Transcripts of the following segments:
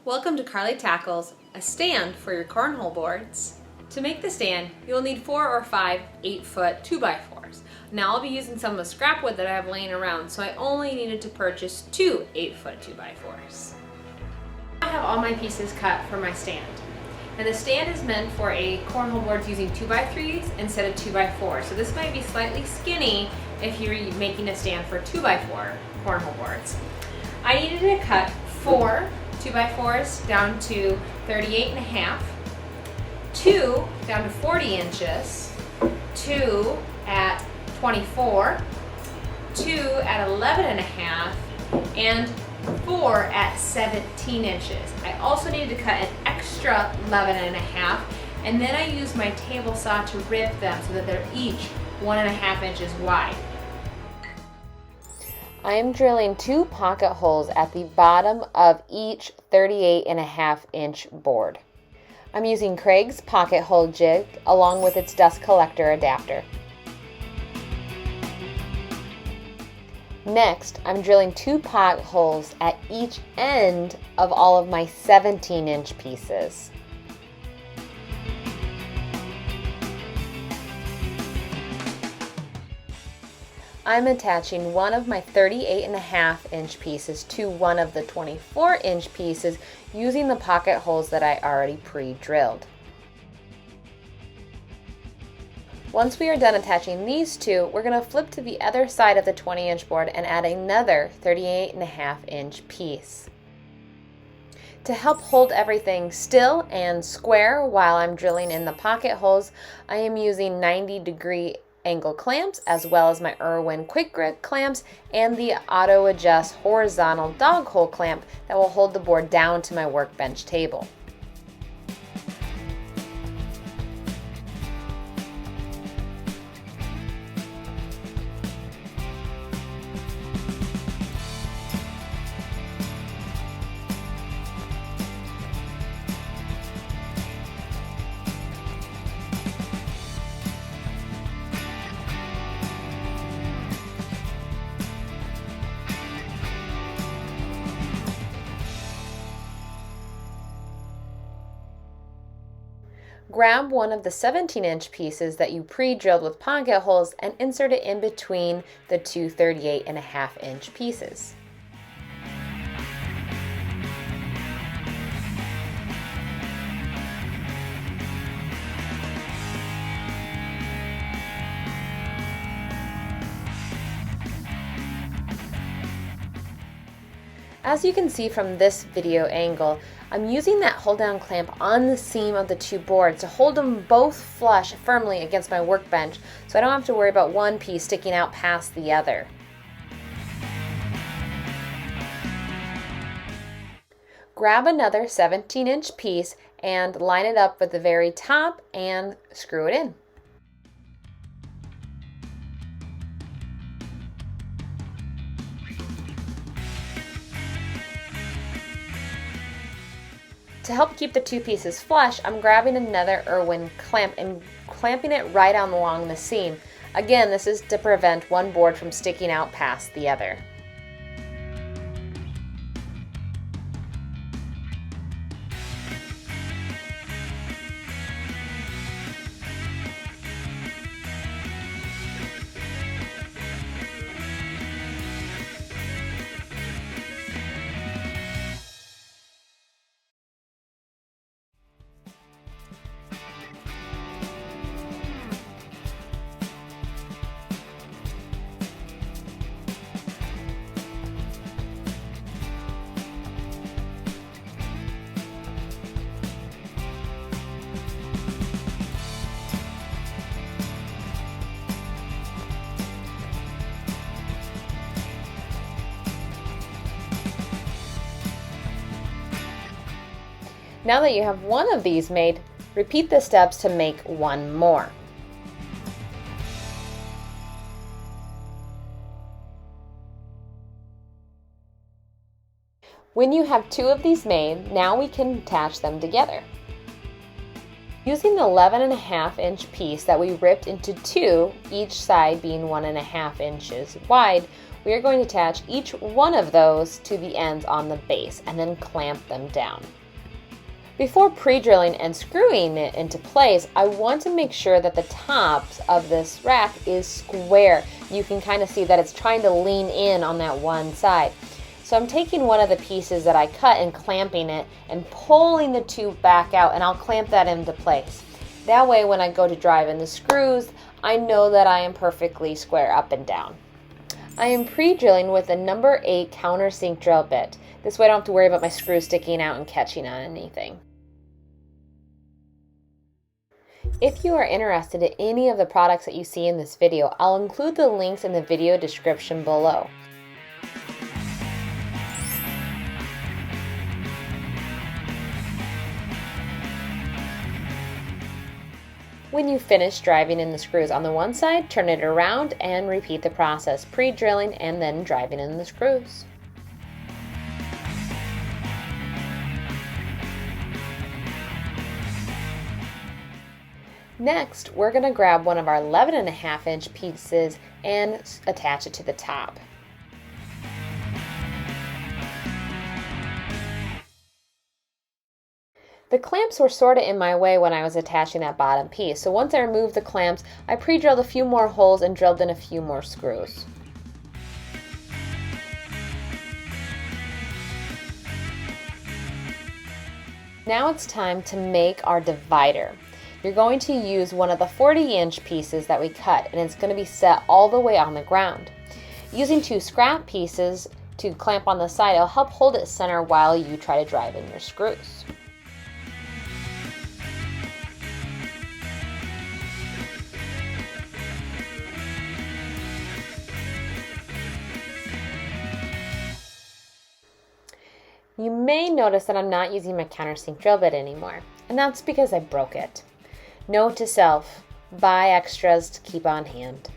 Welcome to Carly Tackles, a stand for your cornhole boards. To make the stand, you'll need 4 or 5 8-foot 2x4s. Now I'll be using some of the scrap wood that I have laying around, so I only needed to purchase 2 8-foot 2x4s. I have all my pieces cut for my stand. And the stand is meant for a cornhole board using 2x3s instead of 2x4s. So this might be slightly skinny if you're making a stand for 2x4 cornhole boards. I needed to cut 4 2x4s down to 38.5, 2 down to 40 inches, 2 at 24, 2 at 11.5, and 4 at 17 inches. I also needed to cut an extra 11.5, and then I used my table saw to rip them so that they're each 1.5 inches wide. I am drilling 2 pocket holes at the bottom of each 38.5 inch board. I'm using Kreg's pocket hole jig along with its dust collector adapter. Next, I'm drilling 2 pocket holes at each end of all of my 17 inch pieces. I'm attaching one of my 38.5 inch pieces to one of the 24 inch pieces using the pocket holes that I already pre-drilled. Once we are done attaching these two, we're going to flip to the other side of the 20 inch board and add another 38.5 inch piece. To help hold everything still and square while I'm drilling in the pocket holes, I am using 90-degree angle clamps as well as my Irwin quick grip clamps and the auto adjust horizontal dog hole clamp that will hold the board down to my workbench table. Grab one of the 17 inch pieces that you pre-drilled with pocket holes and insert it in between the two 38.5 inch pieces. As you can see from this video angle, I'm using that hold down clamp on the seam of the two boards to hold them both flush firmly against my workbench so I don't have to worry about one piece sticking out past the other. Grab another 17 inch piece and line it up at the very top and screw it in. To help keep the two pieces flush, I'm grabbing another Irwin clamp and clamping it right along the seam. Again, this is to prevent one board from sticking out past the other. Now that you have one of these made, repeat the steps to make one more. When you have 2 of these made, now we can attach them together. Using the 11.5 inch piece that we ripped into 2, each side being 1.5 inches wide, we are going to attach each one of those to the ends on the base and then clamp them down. Before pre-drilling and screwing it into place, I want to make sure that the tops of this rack is square. You can kind of see that it's trying to lean in on that one side. So I'm taking one of the pieces that I cut and clamping it and pulling the tube back out, and I'll clamp that into place. That way when I go to drive in the screws, I know that I am perfectly square up and down. I am pre-drilling with a number 8 Countersink drill bit. This way I don't have to worry about my screw sticking out and catching on anything. If you are interested in any of the products that you see in this video, I'll include the links in the video description below. When you finish driving in the screws on the one side, turn it around and repeat the process, pre-drilling and then driving in the screws. Next, we're going to grab one of our 11.5-inch pieces and attach it to the top. The clamps were sort of in my way when I was attaching that bottom piece, so once I removed the clamps, I pre-drilled a few more holes and drilled in a few more screws. Now it's time to make our divider. You're going to use one of the 40-inch pieces that we cut, and it's going to be set all the way on the ground. Using 2 scrap pieces to clamp on the side, it'll help hold it center while you try to drive in your screws. You may notice that I'm not using my countersink drill bit anymore, and that's because I broke it. Note to self, buy extras to keep on hand.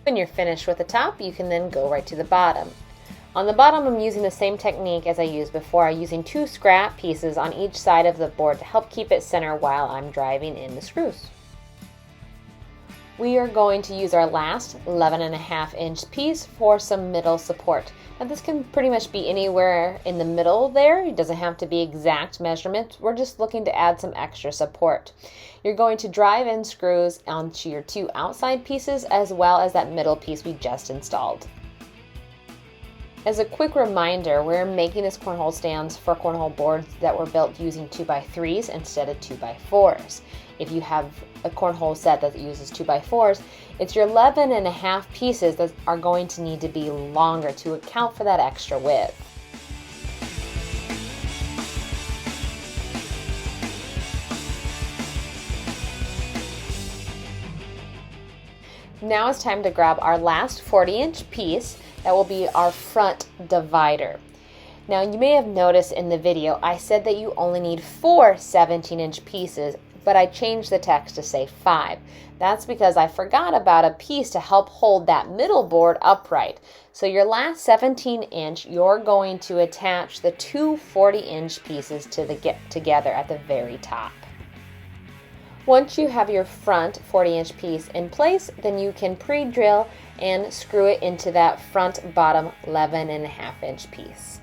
When you're finished with the top, you can then go right to the bottom. On the bottom, I'm using the same technique as I used before, using 2 scrap pieces on each side of the board to help keep it center while I'm driving in the screws. We are going to use our last 11.5-inch piece for some middle support. Now this can pretty much be anywhere in the middle there. It doesn't have to be exact measurements. We're just looking to add some extra support. You're going to drive in screws onto your 2 outside pieces as well as that middle piece we just installed. As a quick reminder, we're making this cornhole stands for cornhole boards that were built using 2x3s instead of 2x4s. If you have a cornhole set that uses 2x4s, it's your 11.5 pieces that are going to need to be longer to account for that extra width. Now it's time to grab our last 40-inch piece that will be our front divider. Now you may have noticed in the video I said that you only need 4 17-inch pieces, but I changed the text to say 5. That's because I forgot about a piece to help hold that middle board upright. So your last 17-inch, you're going to attach the 2 40-inch pieces together at the very top. Once you have your front 40-inch piece in place, then you can pre-drill and screw it into that front bottom 11.5-inch piece.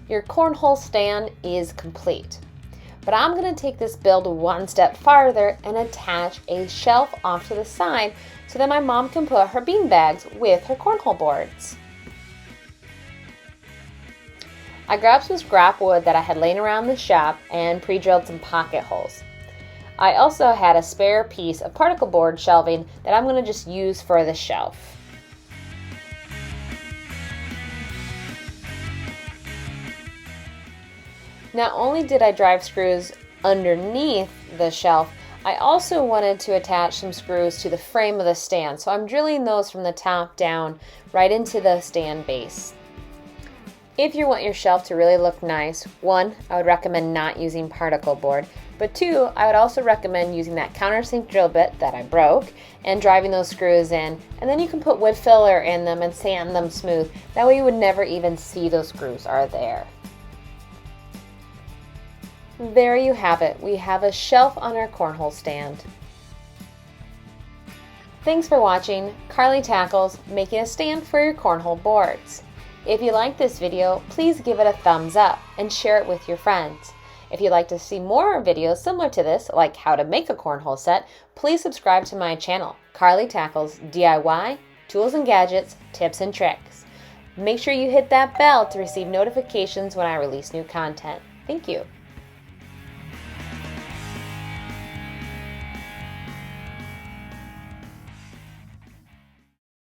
Your cornhole stand is complete. But I'm going to take this build one step farther and attach a shelf off to the side so that my mom can put her bean bags with her cornhole boards. I grabbed some scrap wood that I had laying around the shop and pre-drilled some pocket holes. I also had a spare piece of particle board shelving that I'm going to just use for the shelf. Not only did I drive screws underneath the shelf, I also wanted to attach some screws to the frame of the stand, so I'm drilling those from the top down right into the stand base. If you want your shelf to really look nice, 1, I would recommend not using particle board, but 2, I would also recommend using that countersink drill bit that I broke and driving those screws in, and then you can put wood filler in them and sand them smooth. That way you would never even see those screws are there. There you have it. We have a shelf on our cornhole stand. Thanks for watching Carly Tackles making a stand for your cornhole boards. If you like this video, please give it a thumbs up and share it with your friends. If you'd like to see more videos similar to this, like how to make a cornhole set, please subscribe to my channel, Carly Tackles DIY, Tools and Gadgets, Tips and Tricks. Make sure you hit that bell to receive notifications when I release new content. Thank you.